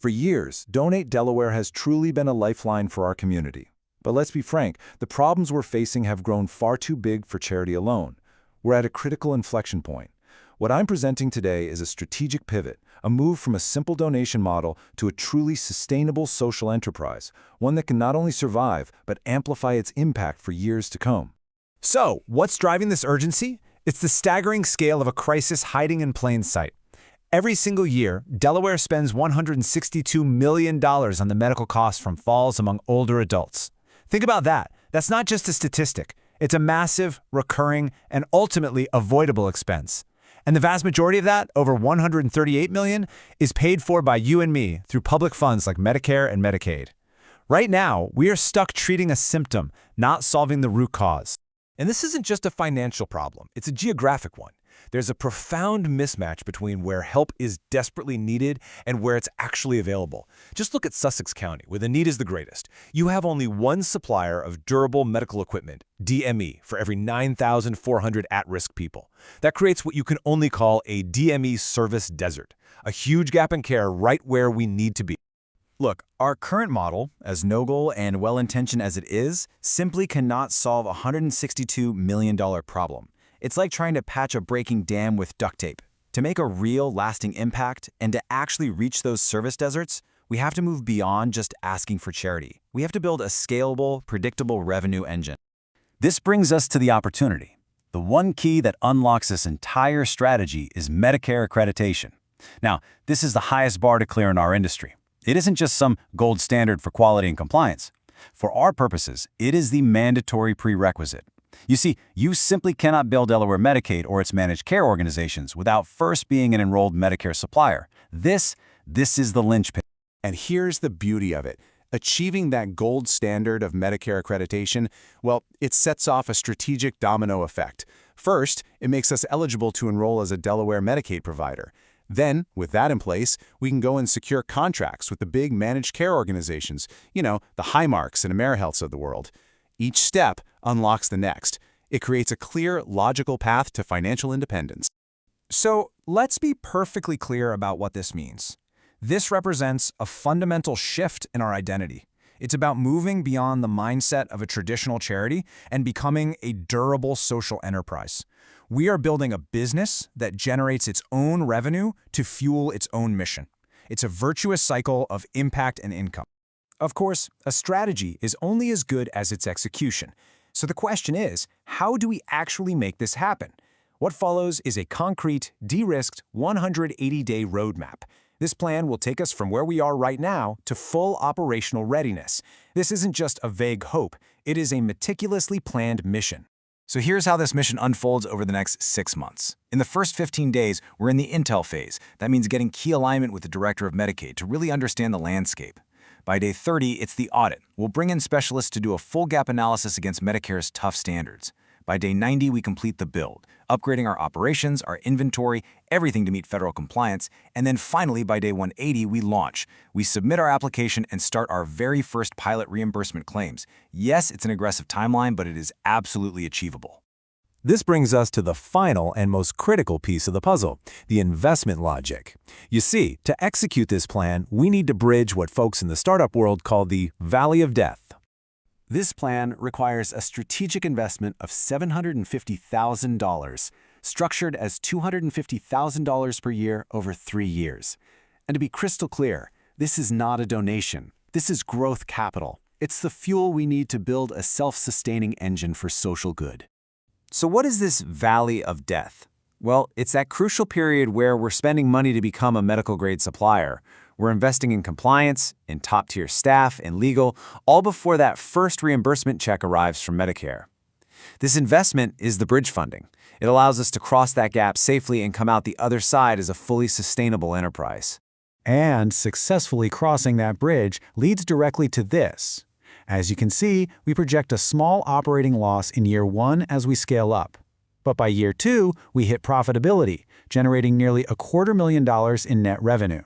For years, Donate Delaware has truly been a lifeline for our community. But let's be frank, the problems we're facing have grown far too big for charity alone. We're at a critical inflection point. What I'm presenting today is a strategic pivot, a move from a simple donation model to a truly sustainable social enterprise, one that can not only survive, but amplify its impact for years to come. So, what's driving this urgency? It's the staggering scale of a crisis hiding in plain sight. Every single year, Delaware spends $162 million on the medical costs from falls among older adults. Think about that. That's not just a statistic. It's a massive, recurring, and ultimately avoidable expense. And the vast majority of that, over $138 million, is paid for by you and me through public funds like Medicare and Medicaid. Right now, we are stuck treating a symptom, not solving the root cause. And this isn't just a financial problem, it's a geographic one. There's a profound mismatch between where help is desperately needed and where it's actually available. Just look at Sussex County, where the need is the greatest. You have only one supplier of durable medical equipment, DME, for every 9,400 at-risk people. That creates what you can only call a DME service desert, a huge gap in care right where we need to be. Look, our current model, as noble and well-intentioned as it is, simply cannot solve a $162 million problem. It's like trying to patch a breaking dam with duct tape. To make a real, lasting impact and to actually reach those service deserts, we have to move beyond just asking for charity. We have to build a scalable, predictable revenue engine. This brings us to the opportunity. The one key that unlocks this entire strategy is Medicare accreditation. Now, this is the highest bar to clear in our industry. It isn't just some gold standard for quality and compliance. For our purposes, it is the mandatory prerequisite. You see, you simply cannot bill Delaware Medicaid or its managed care organizations without first being an enrolled Medicare supplier. This is the linchpin. And here's the beauty of it. Achieving that gold standard of Medicare accreditation, well, it sets off a strategic domino effect. First, it makes us eligible to enroll as a Delaware Medicaid provider. Then, with that in place, we can go and secure contracts with the big managed care organizations, the Highmarks and AmeriHealths of the world. Each step unlocks the next. It creates a clear, logical path to financial independence. So let's be perfectly clear about what this means. This represents a fundamental shift in our identity. It's about moving beyond the mindset of a traditional charity and becoming a durable social enterprise. We are building a business that generates its own revenue to fuel its own mission. It's a virtuous cycle of impact and income. Of course, a strategy is only as good as its execution. So the question is, how do we actually make this happen? What follows is a concrete, de-risked, 180-day roadmap. This plan will take us from where we are right now to full operational readiness. This isn't just a vague hope, it is a meticulously planned mission. So here's how this mission unfolds over the next 6 months. In the first 15 days, we're in the intel phase. That means getting key alignment with the director of Medicaid to really understand the landscape. By day 30, it's the audit. We'll bring in specialists to do a full gap analysis against Medicare's tough standards. By day 90, we complete the build, upgrading our operations, our inventory, everything to meet federal compliance. And then finally, by day 180, we launch. We submit our application and start our very first pilot reimbursement claims. Yes, it's an aggressive timeline, but it is absolutely achievable. This brings us to the final and most critical piece of the puzzle, the investment logic. You see, to execute this plan, we need to bridge what folks in the startup world call the Valley of Death. This plan requires a strategic investment of $750,000, structured as $250,000 per year over 3 years. And to be crystal clear, this is not a donation. This is growth capital. It's the fuel we need to build a self-sustaining engine for social good. So what is this Valley of Death? Well, it's that crucial period where we're spending money to become a medical-grade supplier. We're investing in compliance, in top-tier staff, and legal, all before that first reimbursement check arrives from Medicare. This investment is the bridge funding. It allows us to cross that gap safely and come out the other side as a fully sustainable enterprise. And successfully crossing that bridge leads directly to this. As you can see, we project a small operating loss in year 1 as we scale up. But by year 2, we hit profitability, generating nearly $250,000 in net revenue.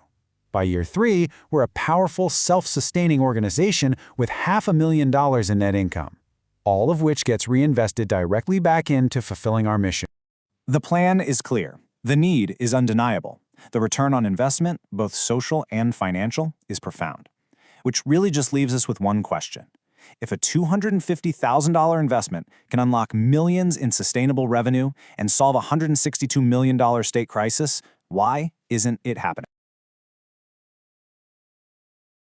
By year 3, we're a powerful, self-sustaining organization with $500,000 in net income, all of which gets reinvested directly back into fulfilling our mission. The plan is clear. The need is undeniable. The return on investment, both social and financial, is profound. Which really just leaves us with one question. If a $250,000 investment can unlock millions in sustainable revenue and solve a $162 million state crisis, why isn't it happening?